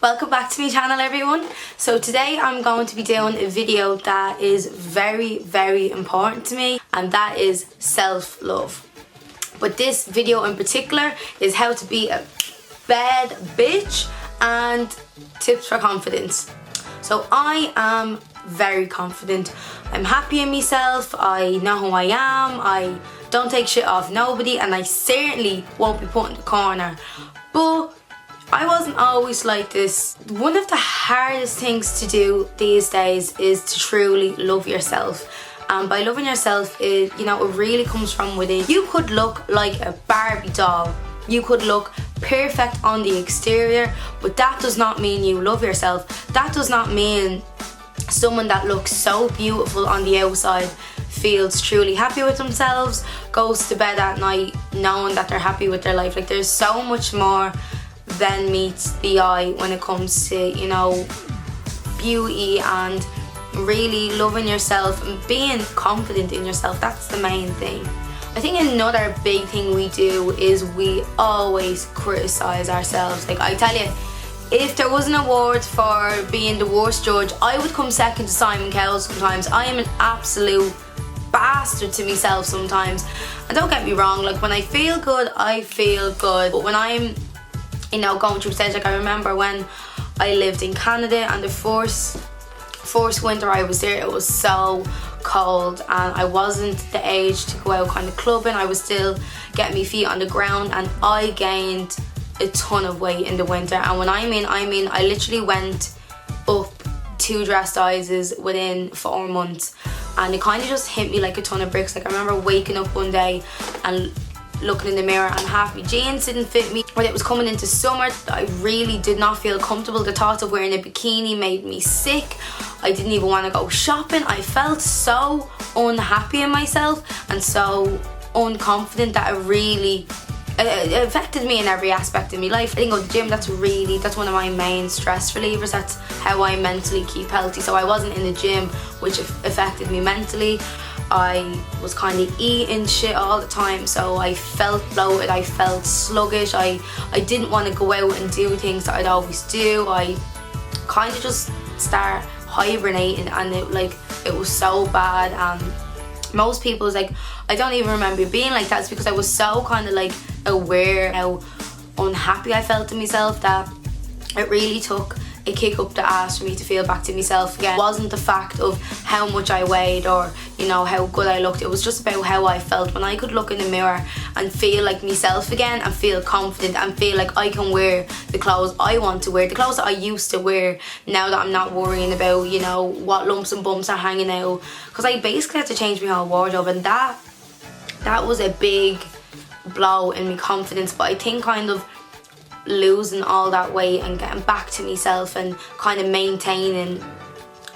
Welcome back to my channel, everyone. So today I'm going to be doing a video that is very, very important to me, and that is self-love. But this video in particular is how to be a bad bitch and tips for confidence. So I am very confident. I'm happy in myself. I know who I am. I don't take shit off nobody, and I certainly won't be put in the corner. But I wasn't always like this. One of the hardest things to do these days is to truly love yourself. And by loving yourself, it really comes from within. You could look like a Barbie doll. You could look perfect on the exterior, but that does not mean you love yourself. That does not mean someone that looks so beautiful on the outside feels truly happy with themselves, goes to bed at night knowing that they're happy with their life. Like, there's so much more than meets the eye when it comes to, beauty and really loving yourself and being confident in yourself. That's the main thing. I think another big thing we do is we always criticize ourselves. Like, I tell you, if there was an award for being the worst judge, I would come second to Simon Cowell sometimes. I am an absolute bastard to myself sometimes. And don't get me wrong, like, when I feel good, I feel good. But when I'm going through stage, like, I remember when I lived in Canada and the first winter I was there, it was so cold and I wasn't the age to go out kind of clubbing. I was still getting my feet on the ground, and I gained a ton of weight in the winter. And when I mean I literally went up 2 dress sizes within 4 months, and it kind of just hit me like a ton of bricks. Like, I remember waking up one day and looking in the mirror and half my jeans didn't fit me. When it was coming into summer, I really did not feel comfortable. The thought of wearing a bikini made me sick. I didn't even want to go shopping. I felt so unhappy in myself and so unconfident that it affected me in every aspect of my life. I think going to the gym, that's one of my main stress relievers. That's how I mentally keep healthy. So I wasn't in the gym, which affected me mentally. I was kind of eating shit all the time, so I felt bloated, I felt sluggish, I didn't want to go out and do things that I'd always do. I kind of just started hibernating, and it was so bad. And most people was like, I don't even remember being like that. It's because I was so kind of like aware how unhappy I felt in myself that it really took a kick up the ass for me to feel back to myself again. It wasn't the fact of how much I weighed or how good I looked. It was just about how I felt when I could look in the mirror and feel like myself again and feel confident and feel like I can wear the clothes I want to wear, the clothes that I used to wear, now that I'm not worrying about what lumps and bumps are hanging out. Because I basically had to change my whole wardrobe, and that was a big blow in my confidence. But I think kind of losing all that weight and getting back to myself and kind of maintaining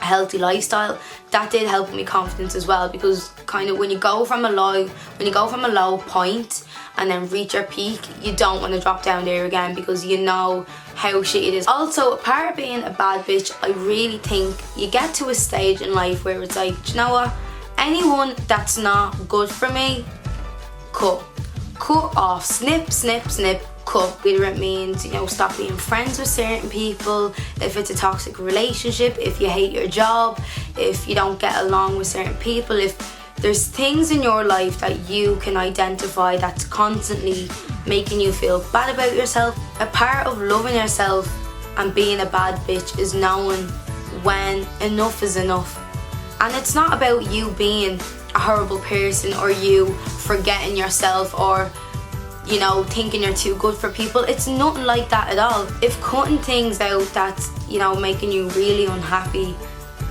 a healthy lifestyle, that did help me confidence as well. Because kind of when you go from a low point and then reach your peak, you don't want to drop down there again, because you know how shit it is. Also, apart of being a bad bitch, I really think you get to a stage in life where it's like, do you know what, anyone that's not good for me, cut off, snip, cut. Whether it means stop being friends with certain people, if it's a toxic relationship, if you hate your job, if you don't get along with certain people, if there's things in your life that you can identify that's constantly making you feel bad about yourself. A part of loving yourself and being a bad bitch is knowing when enough is enough. And it's not about you being a horrible person or you forgetting yourself or thinking you're too good for people. It's nothing like that at all. If cutting things out that's making you really unhappy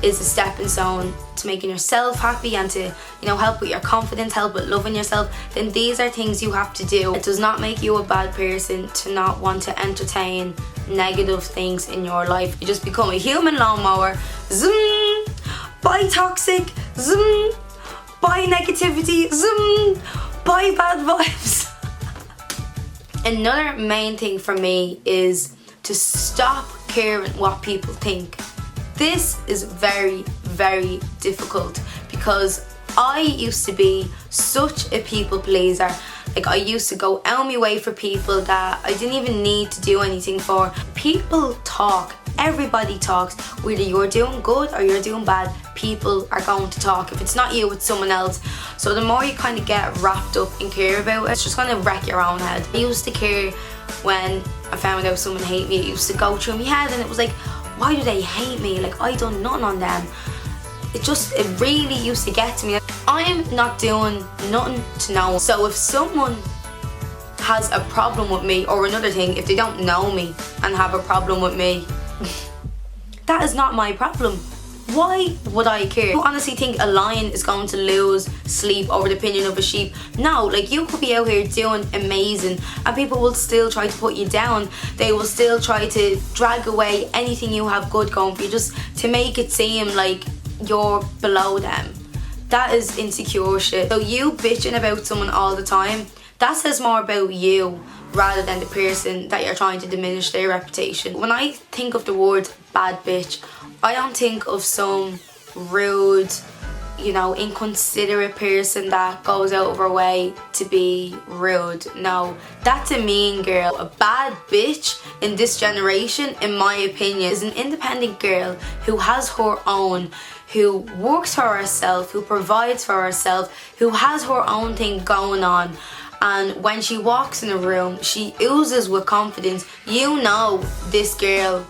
is a stepping stone to making yourself happy and to help with your confidence, help with loving yourself, then these are things you have to do. It does not make you a bad person to not want to entertain negative things in your life. You just become a human lawnmower. Zoom, bye toxic, zoom, bye negativity, zoom, bye bad vibes. Another main thing for me is to stop caring what people think. This is very, very difficult because I used to be such a people pleaser Like, I used to go out my way for people that I didn't even need to do anything for. People talk. Everybody talks. Whether you're doing good or you're doing bad, people are going to talk. If it's not you, it's someone else. So the more you kind of get wrapped up and care about it, it's just going to wreck your own head. I used to care when I found out someone hated me. It used to go through my head and it was like, why do they hate me? Like, I done nothing on them. It really used to get to me. I'm not doing nothing to no one. So if someone has a problem with me, or another thing, if they don't know me and have a problem with me, that is not my problem. Why would I care? You honestly think a lion is going to lose sleep over the opinion of a sheep? No, like, you could be out here doing amazing and people will still try to put you down. They will still try to drag away anything you have good going for you, just to make it seem like you're below them. That is insecure shit. So you bitching about someone all the time, that says more about you rather than the person that you're trying to diminish their reputation. When I think of the word bad bitch, I don't think of some rude, you know, inconsiderate person that goes out of her way to be rude. No, that's a mean girl. A bad bitch in this generation, in my opinion, is an independent girl who has her own, who works for herself, who provides for herself, who has her own thing going on. And when she walks in a room, she oozes with confidence. You know this girl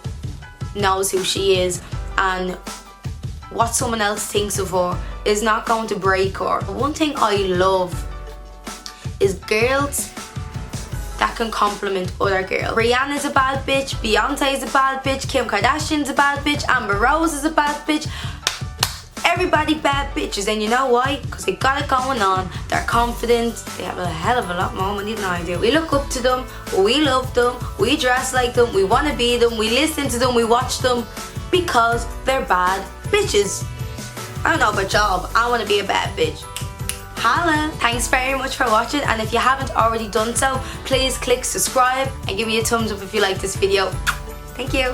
knows who she is, and what someone else thinks of her is not going to break her. One thing I love is girls that can compliment other girls. Rihanna's a bad bitch, Beyonce's a bad bitch, Kim Kardashian's a bad bitch, Amber Rose is a bad bitch. Everybody bad bitches, and you know why? Because they got it going on, they're confident, they have a hell of a lot more money than I do. We look up to them, we love them, we dress like them, we want to be them, we listen to them, we watch them, because they're bad bitches. I don't know about y'all, but I want to be a bad bitch. Holla! Thanks very much for watching, and if you haven't already done so, please click subscribe and give me a thumbs up if you like this video. Thank you.